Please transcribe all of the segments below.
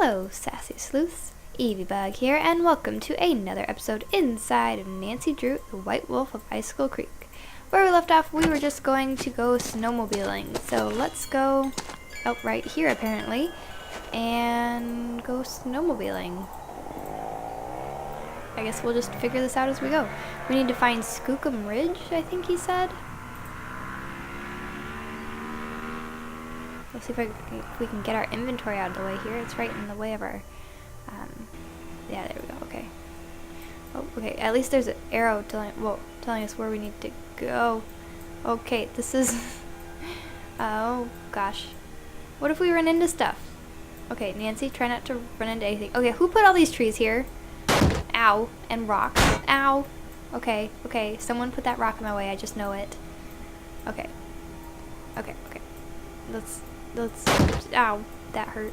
Hello, Sassy Sleuths. EvyBugg here, and welcome to another episode inside of Nancy Drew, the White Wolf of Icicle Creek. Where we left off, we were just going to go snowmobiling, so let's go out right here apparently, and go snowmobiling. I guess we'll just figure this out as we go. We need to find Skookum Ridge, I think he said. Let's see if we can get our inventory out of the way here. It's right in the way of our, yeah, there we go, okay. Oh, okay, at least there's an arrow telling us where we need to go. Okay, this is, oh gosh. What if we run into stuff? Okay, Nancy, try not to run into anything. Okay, who put all these trees here? Ow, and rocks. Ow. Okay, okay, someone put that rock in my way, I just know it. Okay. Okay, okay. Let's, ow, that hurt.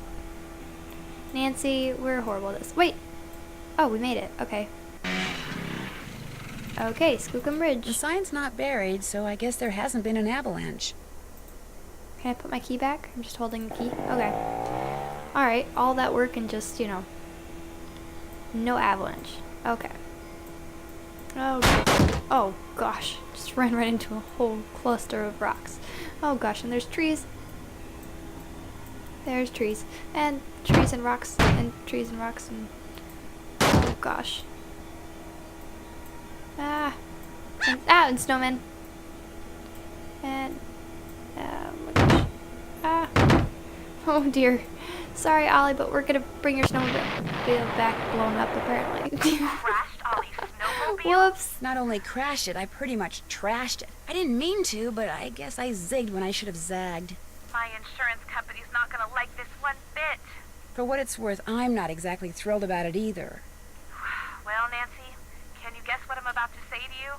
Nancy, we're horrible at this. Wait! Oh, we made it. Okay. Okay, Skookum Ridge. The sign's not buried, so I guess there hasn't been an avalanche. Can I put my key back? I'm just holding the key. Okay. Alright, all that work and just, you know, no avalanche. Okay. Oh gosh. Just ran right into a whole cluster of rocks. Oh gosh, and there's trees. There's trees. And trees and rocks. And trees and rocks and... oh gosh. And snowmen. And... oh my gosh. Oh dear. Sorry, Ollie, but we're gonna bring your snowmobile back blown up, apparently. Crashed Ollie's snowmobile? Whoops. Not only crashed it, I pretty much trashed it. I didn't mean to, but I guess I zigged when I should have zagged. My insurance company's not gonna like this one bit. For what it's worth, I'm not exactly thrilled about it either. Well, Nancy, can you guess what I'm about to say to you?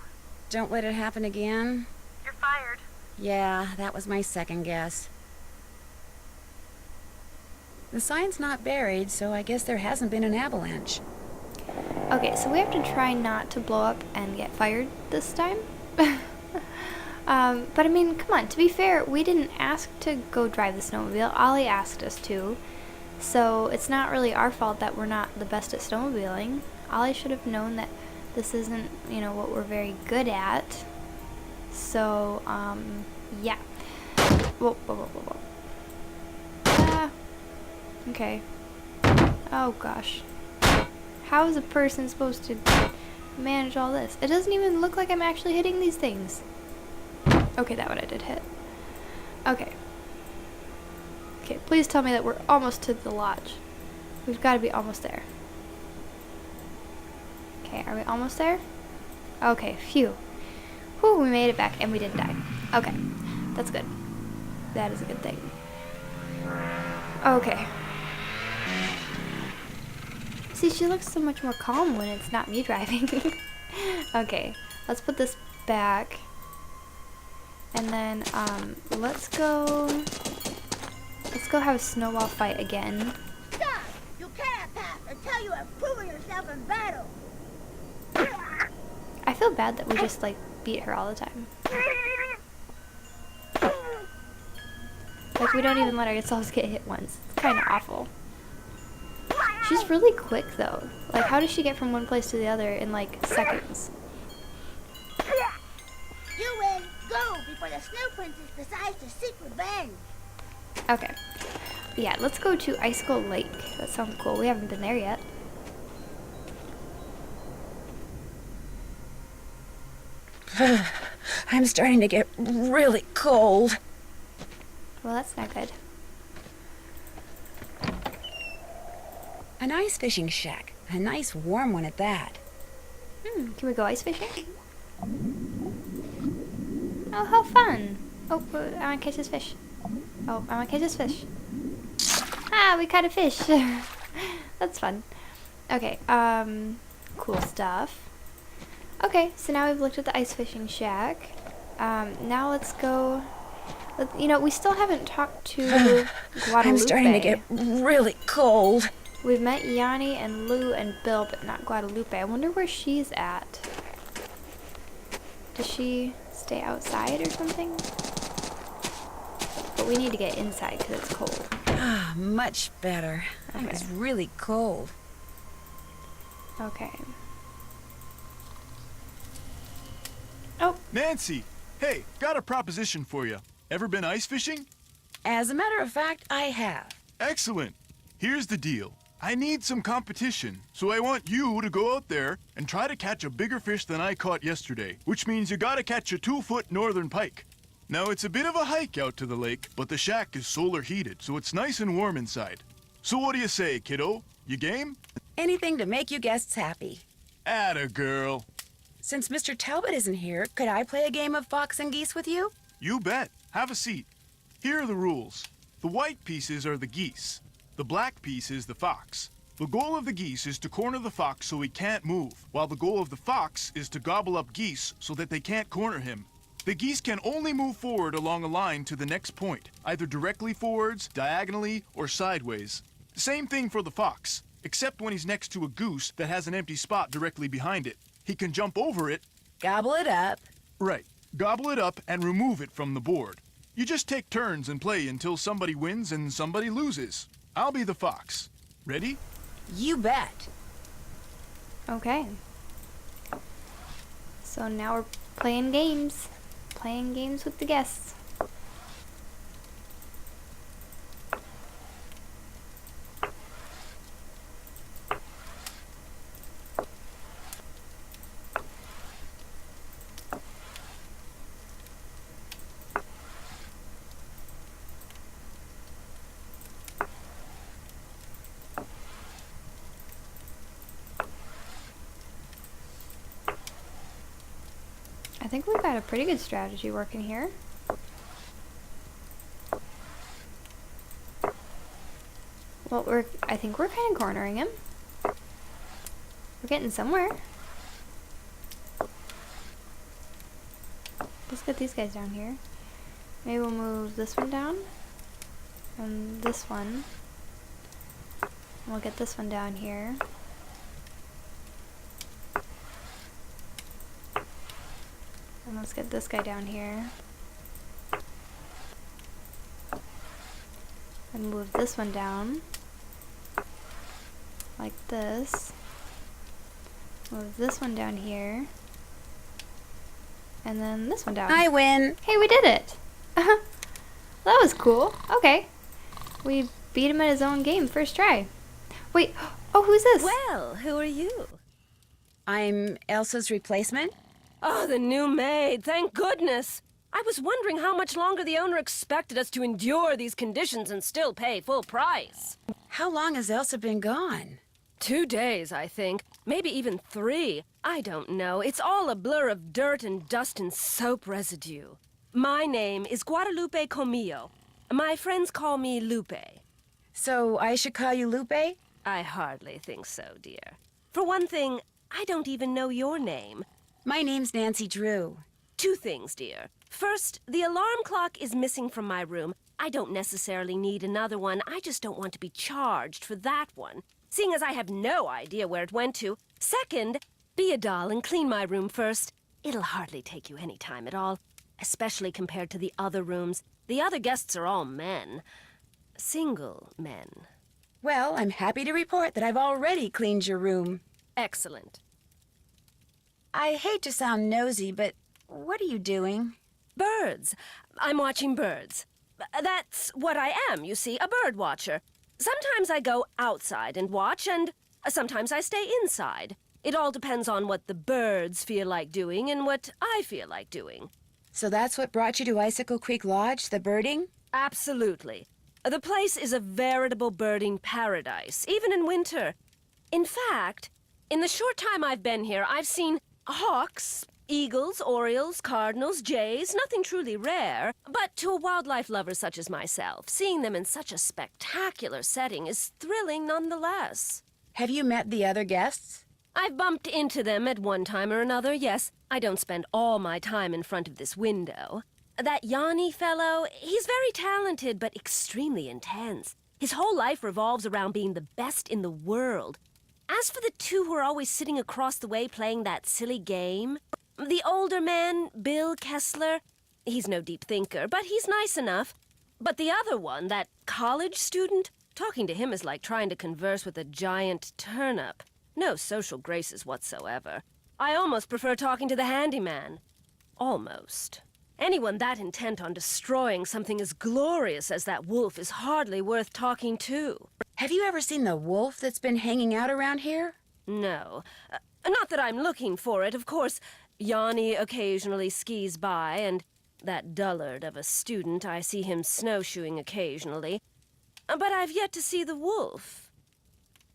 Don't let it happen again. You're fired. Yeah, that was my second guess. The sign's not buried, so I guess there hasn't been an avalanche. Okay, so we have to try not to blow up and get fired this time. But I mean, come on, to be fair, we didn't ask to go drive the snowmobile. Ollie asked us to. So it's not really our fault that we're not the best at snowmobiling. Ollie should have known that this isn't, you know, what we're very good at. So, yeah. Whoa. Okay. Oh gosh. How is a person supposed to manage all this? It doesn't even look like I'm actually hitting these things. Okay, that one I did hit. Okay. Okay, please tell me that we're almost to the lodge. We've got to be almost there. Okay, are we almost there? Okay, phew. Whew, we made it back and we didn't die. Okay, that's good. That is a good thing. Okay. See, she looks so much more calm when it's not me driving. Okay, let's put this back. And then, let's go have a snowball fight again. Stop! You cannot pass until you have proven yourself in battle. I feel bad that we just, like, beat her all the time. Like, we don't even let ourselves get hit once. It's kind of awful. She's really quick, though. Like, how does she get from one place to the other in, like, seconds? You win. Go before the Snow Princess decides to seek revenge. Okay. Yeah, let's go to Icicle Lake. That sounds cool. We haven't been there yet. I'm starting to get really cold. Well, that's not good. An ice fishing shack. A nice warm one at that. Can we go ice fishing? Oh, how fun! Oh, I want to catch this fish. Oh, I want to catch this fish. Ah, we caught a fish. That's fun. Okay, cool stuff. Okay, so now we've looked at the ice fishing shack. Now let's go... you know, we still haven't talked to Guadalupe. I'm starting to get really cold. We've met Yanni and Lou and Bill, but not Guadalupe. I wonder where she's at. Does she stay outside or something? But we need to get inside because it's cold. Ah, much better. I was really cold. Okay. Oh, Nancy, hey, got a proposition for you. Ever been ice fishing? As a matter of fact, I have. Excellent. Here's the deal. I need some competition, so I want you to go out there and try to catch a bigger fish than I caught yesterday, which means you gotta catch a 2-foot northern pike. Now, it's a bit of a hike out to the lake, but the shack is solar heated, so it's nice and warm inside. So what do you say, kiddo? You game? Anything to make you guests happy. Atta girl. Since Mr. Talbot isn't here, could I play a game of fox and geese with you? You bet. Have a seat. Here are the rules. The white pieces are the geese. The black piece is the fox. The goal of the geese is to corner the fox so he can't move, while the goal of the fox is to gobble up geese so that they can't corner him. The geese can only move forward along a line to the next point, either directly forwards, diagonally, or sideways. Same thing for the fox, except when he's next to a goose that has an empty spot directly behind it. He can jump over it. Gobble it up. Right. Gobble it up and remove it from the board. You just take turns and play until somebody wins and somebody loses. I'll be the fox. Ready? You bet. okay. So now we're playing games. Playing games with the guests. I think we've got a pretty good strategy working here. Well, I think we're kind of cornering him. We're getting somewhere. Let's get these guys down here. Maybe we'll move this one down. And this one. And we'll get this one down here. And let's get this guy down here. And move this one down. Like this. Move this one down here. And then this one down. I win. Hey, we did it! That was cool. Okay. We beat him at his own game first try. Wait, oh, who's this? Well, who are you? I'm Elsa's replacement. Oh, the new maid, thank goodness. I was wondering how much longer the owner expected us to endure these conditions and still pay full price. How long has Elsa been gone? 2 days, I think. Maybe even 3. I don't know. It's all a blur of dirt and dust and soap residue. My name is Guadalupe Comillo. My friends call me Lupe. So I should call you Lupe? I hardly think so, dear. For one thing, I don't even know your name. My name's Nancy Drew. 2 things, dear. First, the alarm clock is missing from my room. I don't necessarily need another one. I just don't want to be charged for that one, seeing as I have no idea where it went to. Second, be a doll and clean my room first. It'll hardly take you any time at all, especially compared to the other rooms. The other guests are all men. Single men. Well, I'm happy to report that I've already cleaned your room. Excellent. I hate to sound nosy, but what are you doing? Birds. I'm watching birds. That's what I am, you see, a bird watcher. Sometimes I go outside and watch, and sometimes I stay inside. It all depends on what the birds feel like doing and what I feel like doing. So that's what brought you to Icicle Creek Lodge, the birding? Absolutely. The place is a veritable birding paradise, even in winter. In fact, in the short time I've been here, I've seen hawks, eagles, orioles, cardinals, jays, nothing truly rare. But to a wildlife lover such as myself, seeing them in such a spectacular setting is thrilling nonetheless. Have you met the other guests? I've bumped into them at one time or another, yes. I don't spend all my time in front of this window. That Yanni fellow, he's very talented, but extremely intense. His whole life revolves around being the best in the world. As for the 2 who are always sitting across the way playing that silly game, the older man, Bill Kessler, he's no deep thinker, but he's nice enough. But the other one, that college student, talking to him is like trying to converse with a giant turnip. No social graces whatsoever. I almost prefer talking to the handyman. Almost. Anyone that intent on destroying something as glorious as that wolf is hardly worth talking to. Have you ever seen the wolf that's been hanging out around here? No. Not that I'm looking for it, of course. Yanni occasionally skis by, and that dullard of a student, I see him snowshoeing occasionally. But I've yet to see the wolf.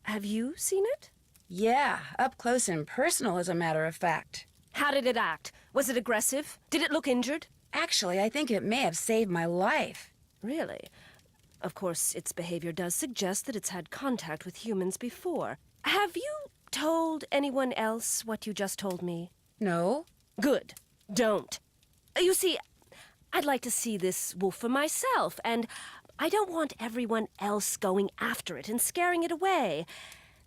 Have you seen it? Yeah, up close and personal, as a matter of fact. How did it act? Was it aggressive? Did it look injured? Actually, I think it may have saved my life. Really? Of course, its behavior does suggest that it's had contact with humans before. Have you told anyone else what you just told me? No? Good. Don't. You see, I'd like to see this wolf for myself, and I don't want everyone else going after it and scaring it away.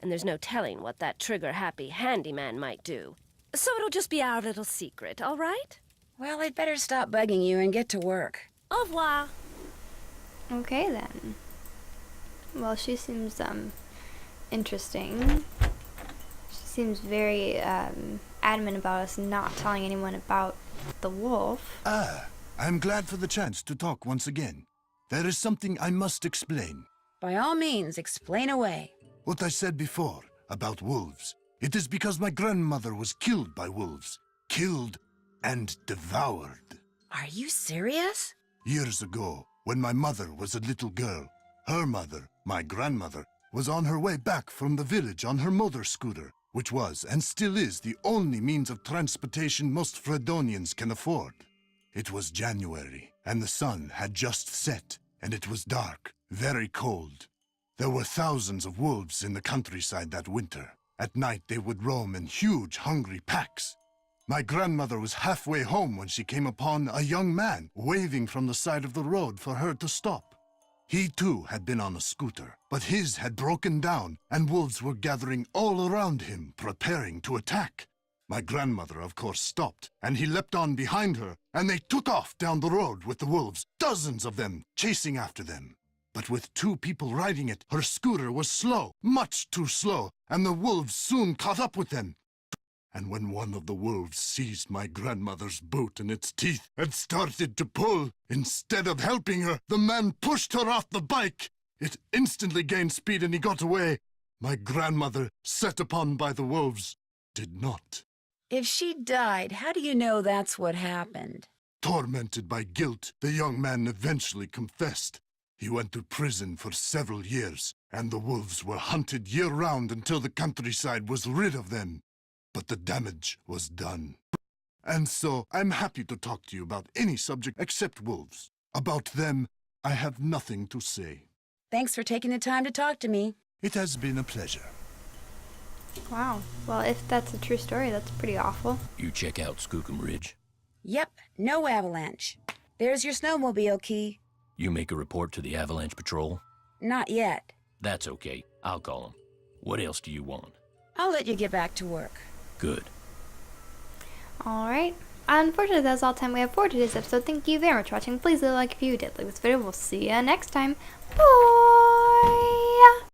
And there's no telling what that trigger-happy handyman might do. So it'll just be our little secret, all right? Well, I'd better stop bugging you and get to work. Au revoir. Okay then. Well, she seems interesting. She seems very adamant about us not telling anyone about the wolf. I'm glad for the chance to talk once again. There is something I must explain. By all means, explain away. What I said before about wolves. It is because my grandmother was killed by wolves. Killed and devoured. Are you serious? Years ago, when my mother was a little girl, her mother, my grandmother, was on her way back from the village on her motor scooter, which was and still is the only means of transportation most Fredonians can afford. It was January, and the sun had just set, and it was dark, very cold. There were thousands of wolves in the countryside that winter. At night they would roam in huge, hungry packs. My grandmother was halfway home when she came upon a young man waving from the side of the road for her to stop. He too had been on a scooter, but his had broken down, and wolves were gathering all around him, preparing to attack. My grandmother, of course, stopped, and he leapt on behind her, and they took off down the road with the wolves, dozens of them, chasing after them. But with 2 people riding it, her scooter was slow, much too slow, and the wolves soon caught up with them. And when one of the wolves seized my grandmother's boot in its teeth and started to pull, instead of helping her, the man pushed her off the bike. It instantly gained speed and he got away. My grandmother, set upon by the wolves, did not. If she died, how do you know that's what happened? Tormented by guilt, the young man eventually confessed. He went to prison for several years, and the wolves were hunted year-round until the countryside was rid of them. But the damage was done. And so, I'm happy to talk to you about any subject except wolves. About them, I have nothing to say. Thanks for taking the time to talk to me. It has been a pleasure. Wow. Well, if that's a true story, that's pretty awful. You check out Skookum Ridge. Yep, no avalanche. There's your snowmobile key. You make a report to the Avalanche Patrol? Not yet. That's okay. I'll call them. What else do you want? I'll let you get back to work. Good. Alright. Unfortunately, that's all the time we have for today's episode. Thank you very much for watching. Please leave a like if you did like this video. We'll see you next time. Bye!